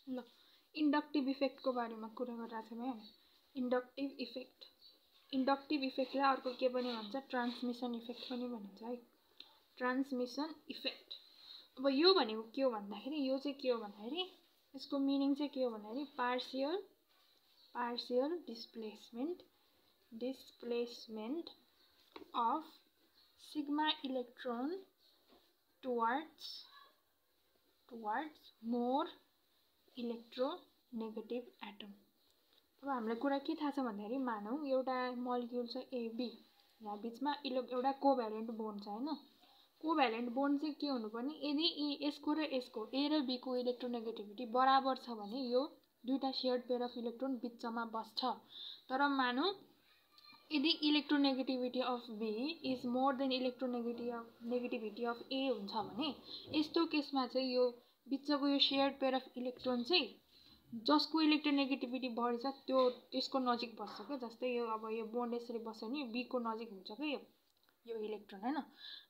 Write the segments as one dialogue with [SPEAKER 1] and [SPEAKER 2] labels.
[SPEAKER 1] ल इन्डक्टिभ इफेक्टको बारेमा कुरा गरिरहेको छौँ है हामी। इन्डक्टिभ इफेक्टलाई अर्को के पनि भन्छ, ट्रान्समिसन इफेक्ट पनि भनिन्छ है। Transmission effect. अब यो भनेको के हो भन्दाखेरि, यो चाहिँ के हो भन्दाखेरि, यसको मिनिङ चाहिँ के हो भन्दाखेरि partial displacement of sigma electron towards more electronegative atom. अब हामीलाई कुरा के थाहा छ भन्दाखेरि, मानौँ एउटा मलिक्युल छ एबी, यहाँ बिचमा एउटा कोभ्यालेन्ट बोन्ड छ होइन। कोभ्यालेन्ट बोन्ड चाहिँ के हुनुपर्ने, यदि यसको र यसको ए र बीको इलेक्ट्रोनेगेटिभिटी बराबर छ भने यो दुईटा शेयर्ड पेयर अफ इलेक्ट्रोन बिचमा बस्छ। तर मानौँ यदि electronegativity of B is more than electronegativity of A हुन्छ भने यस्तो केसमा चाहिँ यो बिचको यो शेयर्ड पेयर अफ इलेक्ट्रोन चाहिँ जसको इलेक्ट्रोनेगेटिभिटी बढी छ त्यसको नजिक बस्छ क्या। जस्तै यो अब यो बोन्ड यसरी बस्छ नि, बीको नजिक हुन्छ क्या यो इलेक्ट्रोन होइन।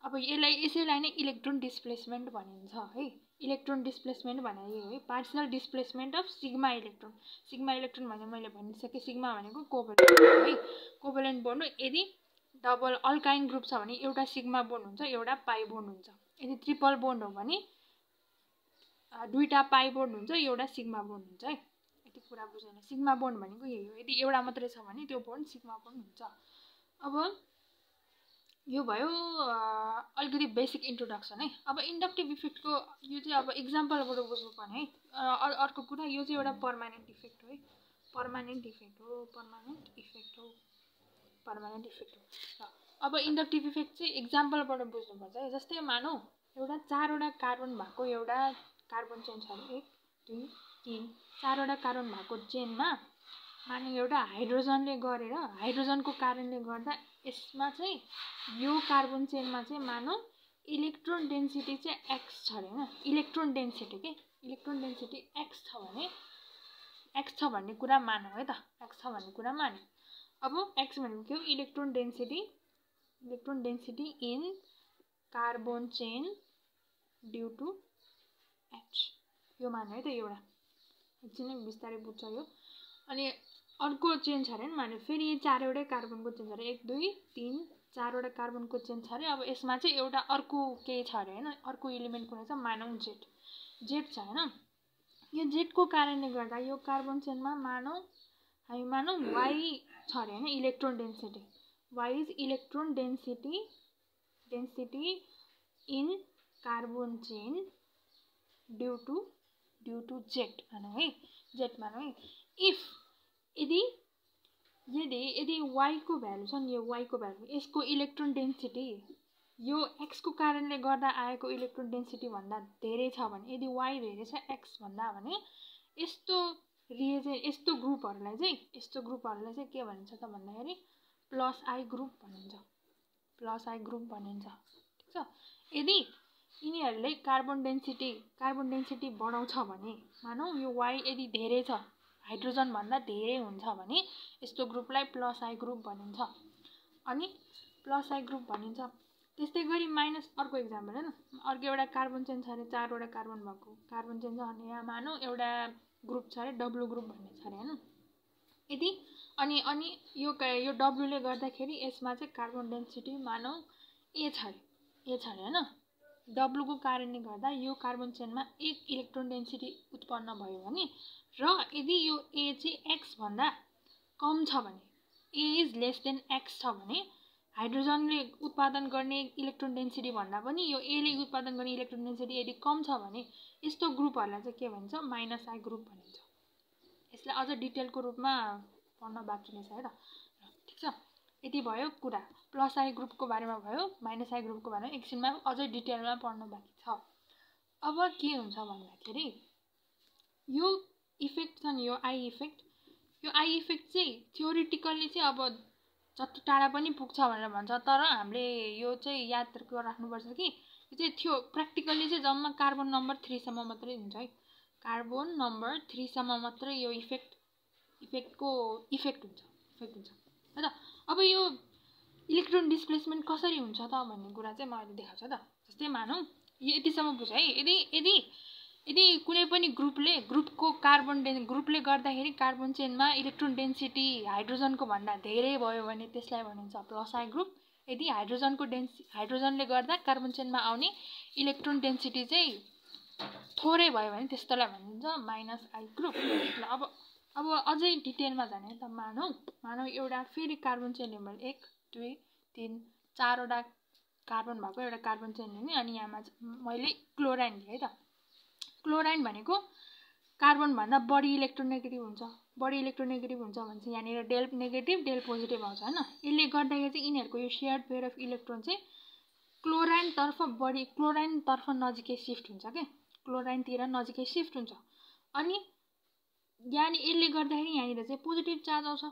[SPEAKER 1] अब यसैलाई नै इलेक्ट्रोन डिस्प्लेसमेन्ट भनिन्छ है। इलेक्ट्रोन डिस्प्लेसमेन्ट भनेको यो है, partial displacement of sigma electron. Sigma electron भने मैले भनिसकेँ, सिग्मा भनेको कोभ्यालेन्ट है। कोभ्यालेन्ट बोन्ड यदि डबल अल्काइन ग्रुप छ भने एउटा सिग्मा बोन्ड हुन्छ, एउटा पाई बोन्ड हुन्छ। यदि ट्रिपल बोन्ड हो भने दुईटा पाई बोन्ड हुन्छ, एउटा सिग्मा बोन्ड हुन्छ है। यति कुरा बुझेन। सिग्मा बोन्ड भनेको यही हो, यदि एउटा मात्रै छ भने त्यो बोन्ड सिग्मा बोन्ड हुन्छ। अब यो भयो अलिकति बेसिक इन्ट्रोडक्सन है। अब इन्डक्टिभ इफेक्टको यो चाहिँ अब इक्जाम्पलबाट बुझ्नुपर्ने है। अर्को कुरा, यो चाहिँ एउटा पर्मानेन्ट इफेक्ट हो है। पर्मानेन्ट इफेक्ट हो। अब इन्डक्टिभ इफेक्ट चाहिँ इक्जाम्पलबाट बुझ्नुपर्छ है। जस्तै मानौँ एउटा 4वटा कार्बन भएको एउटा कार्बन चेन छ, 1 2 3 4वटा कार्बन भएको चेनमा मानौँ एउटा हाइड्रोजनले गरेर, हाइड्रोजनको कारणले गर्दा यसमा चाहिँ यो कार्बन चेनमा चाहिँ मानौँ इलेक्ट्रोन डेन्सिटी चाहिँ एक्स छ अरे होइन। इलेक्ट्रोन डेन्सिटी एक्स छ भन्ने कुरा मानौँ है त, एक्स छ भन्ने कुरा मान्यो। अब एक्स भनेको के हो, electron density in carbon chain due to H, यो मान्यो है त। एउटा एकछिन बिस्तारै बुझ्छ यो। अनि अर्को चेन छ अरे मान्यो, फेरि यो 4वटै कार्बनको चेन छ अरे, 1 2 3 4वटा कार्बनको चेन छ अरे। अब यसमा चाहिँ एउटा अर्को केही छ अरे होइन, अर्को इलिमेन्ट कुनै छ, मानौँ जेड छ होइन। यो जेडको कारणले गर्दा यो कार्बन चेनमा हामी मानौँ वाई छ अरे होइन, electron density. Y is electron density in carbon chain due to Z मानौँ है, जेड मानौँ है। यदि वाईको भ्यालु छ नि, यो वाईको भ्यालु, यसको इलेक्ट्रोन डेन्सिटी यो एक्सको कारणले गर्दा आएको इलेक्ट्रोन डेन्सिटी भन्दा धेरै छ भने, यदि वाई धेरै छ एक्स भन्दा भने यस्तो ग्रुपहरूलाई चाहिँ के भनिन्छ त भन्दाखेरि प्लस आई ग्रुप भनिन्छ। ठिक छ। यदि यिनीहरूले कार्बन डेन्सिटी बढाउँछ भने, मानौँ यो वाई यदि धेरै छ, हाइड्रोजन भन्दा धेरै हुन्छ भने यस्तो ग्रुपलाई प्लस आई ग्रुप भनिन्छ। अनि प्लस आई ग्रुप भनिन्छ। त्यस्तै गरी माइनस, अर्को इक्जाम्पल होइन, अर्को एउटा कार्बन चेन छ अरे, 4वटा कार्बन भएको कार्बन चेन छ भने यहाँ मानौँ एउटा ग्रुप छ अरे, डब्लु ग्रुप भन्ने छ अरे होइन। यदि अनि यो डब्लुले गर्दाखेरि यसमा चाहिँ कार्बन डेन्सिटी मानौँ ए छ अरे होइन। डब्लुको कारणले गर्दा यो कार्बन चेनमा 1 इलेक्ट्रोन डेन्सिटी उत्पन्न भयो भने, र यदि यो ए चाहिँ एक्स भन्दा कम छ भने, ए इज लेस देन एक्स छ भने, हाइड्रोजनले उत्पादन गर्ने इलेक्ट्रोन डेन्सिटी भन्दा पनि यो एले उत्पादन गर्ने इलेक्ट्रोन डेन्सिटी यदि कम छ भने यस्तो ग्रुपहरूलाई चाहिँ के भन्छ, माइनस आई ग्रुप भनिन्छ। यसलाई अझ डिटेलको रूपमा पढ्न बाँकी नै छ है त। ठिक छ, यति भयो कुरा। प्लस आई ग्रुपको बारेमा भयो, माइनस आई ग्रुपको बारेमा एकछिनमा अझै डिटेलमा पढ्न बाँकी छ। अब के हुन्छ भन्दाखेरि यो इफेक्ट छ नि, यो आई इफेक्ट चाहिँ थ्योरिटिकल्ली चाहिँ अब जति टाढा पनि पुग्छ भनेर भन्छ, तर हामीले यो चाहिँ याद राख्नुपर्छ कि यो चाहिँ प्र्याक्टिकल्ली चाहिँ जम्मा कार्बन नम्बर 3 सम्म मात्रै हुन्छ है। कार्बन नम्बर 3 सम्म मात्रै यो इफेक्टको इफेक्ट हुन्छ है त। अब यो इलेक्ट्रोन डिस्प्लेसमेन्ट कसरी हुन्छ त भन्ने कुरा चाहिँ म अहिले देखाउँछु त। जस्तै मानौँ यो यतिसम्म बुझ है। यदि यदि कुनै पनि ग्रुपले गर्दाखेरि कार्बन चेनमा इलेक्ट्रोन डेन्सिटी हाइड्रोजनको भन्दा धेरै भयो भने त्यसलाई भनिन्छ प्लसाइ ग्रुप। यदि हाइड्रोजनले गर्दा कार्बन चेनमा आउने इलेक्ट्रोन डेन्सिटी चाहिँ थोरै भयो भने त्यस्तोलाई भनिन्छ माइनस आई ग्रुप। ल अब अझै डिटेलमा जाने त मानौ एउटा फेरि कार्बन चेन नम्बर 1 2 3 4वटा कार्बन भएको एउटा कार्बन चेन लिने। अनि यहाँ मैले क्लोराइन लिएँ है त। क्लोराइन भनेको कार्बनभन्दा बढी इलेक्ट्रोनेगेटिभ हुन्छ। बढी इलेक्ट्रोनेगेटिभ हुन्छ भने चाहिँ यहाँनिर डेल नेगेटिभ डेल पोजिटिभ आउँछ होइन। यसले गर्दाखेरि चाहिँ यिनीहरूको यो सेयर्ड पेयर अफ इलेक्ट्रोन चाहिँ क्लोराइनतर्फ नजिकै सिफ्ट हुन्छ क्या। क्लोराइनतिर नजिकै सिफ्ट हुन्छ। अनि यसले गर्दाखेरि यहाँनिर चाहिँ पोजिटिभ चार्ज आउँछ।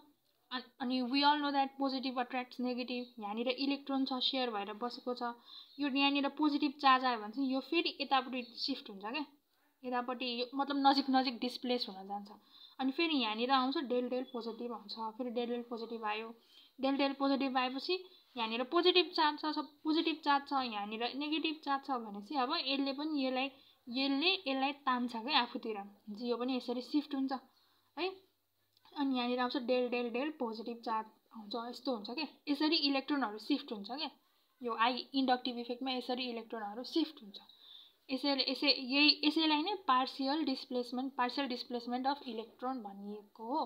[SPEAKER 1] अनि we all know that positive attracts negative. यहाँनिर इलेक्ट्रोन छ सेयर भएर बसेको छ। यो यहाँनिर पोजिटिभ चार्ज आयो भने चाहिँ यो फेरि यतापट्टि सिफ्ट हुन्छ क्या। यतापट्टि मतलब नजिक डिस्प्लेस हुन जान्छ। अनि फेरि यहाँनिर आउँछ डेल डेल पोजिटिभ आउँछ। फेरि डेल डेल पोजिटिभ आयो। डेल डेल पोजिटिभ आएपछि यहाँनिर पोजिटिभ चार्ज छ यहाँनिर नेगेटिभ चार्ज छ भने चाहिँ अब यसले यसलाई तान्छ क्या आफूतिर। यो पनि यसरी सिफ्ट हुन्छ है। अनि यहाँनिर आउँछ del del del positive charge आउँछ। यस्तो हुन्छ क्या। यसरी इलेक्ट्रोनहरू सिफ्ट हुन्छ क्या। यो इन्डक्टिभ इफेक्टमा यसरी इलेक्ट्रोनहरू सिफ्ट हुन्छ। यसैलाई नै पार्सियल डिस्प्लेसमेन्ट अफ इलेक्ट्रोन भनिएको हो।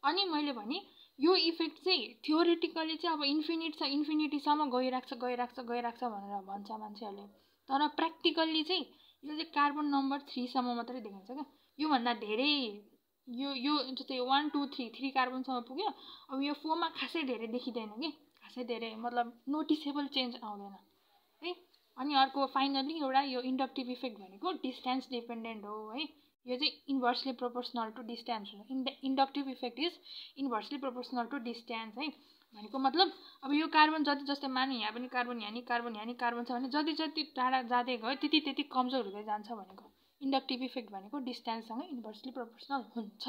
[SPEAKER 1] अनि मैले भने यो इफेक्ट चाहिँ थियोरिटिकली चाहिँ अब इन्फिनिटीसम्म गइराख्छ भनेर भन्छ मान्छेहरूले। तर प्र्याक्टिकल्ली चाहिँ यो चाहिँ कार्बन नम्बर 3 सम्म मात्रै देखाउँछ क्या। योभन्दा धेरै यो जस्तै 1 2 3 कार्बनसम्म पुग्यो। अब यो 4 मा खासै धेरै देखिँदैन कि। खासै धेरै मतलब नोटिसेबल चेन्ज आउँदैन है। अनि अर्को फाइनली एउटा यो इन्डक्टिभ इफेक्ट भनेको डिस्टेन्स डिपेन्डेन्ट हो है। यो चाहिँ इन्भर्सली प्रोपोर्सनल टु डिस्टेन्स हो। Inductive effect is inversely proportional to distance है। भनेको मतलब अब यो कार्बन जस्तै माने यहाँ पनि कार्बन छ भने जति टाढा जाँदै गयो त्यति कमजोर हुँदै जान्छ भनेको। इन्डक्टिभ इफेक्ट भनेको डिस्टेन्ससँग इन्भर्सली प्रोपोर्सनल हुन्छ।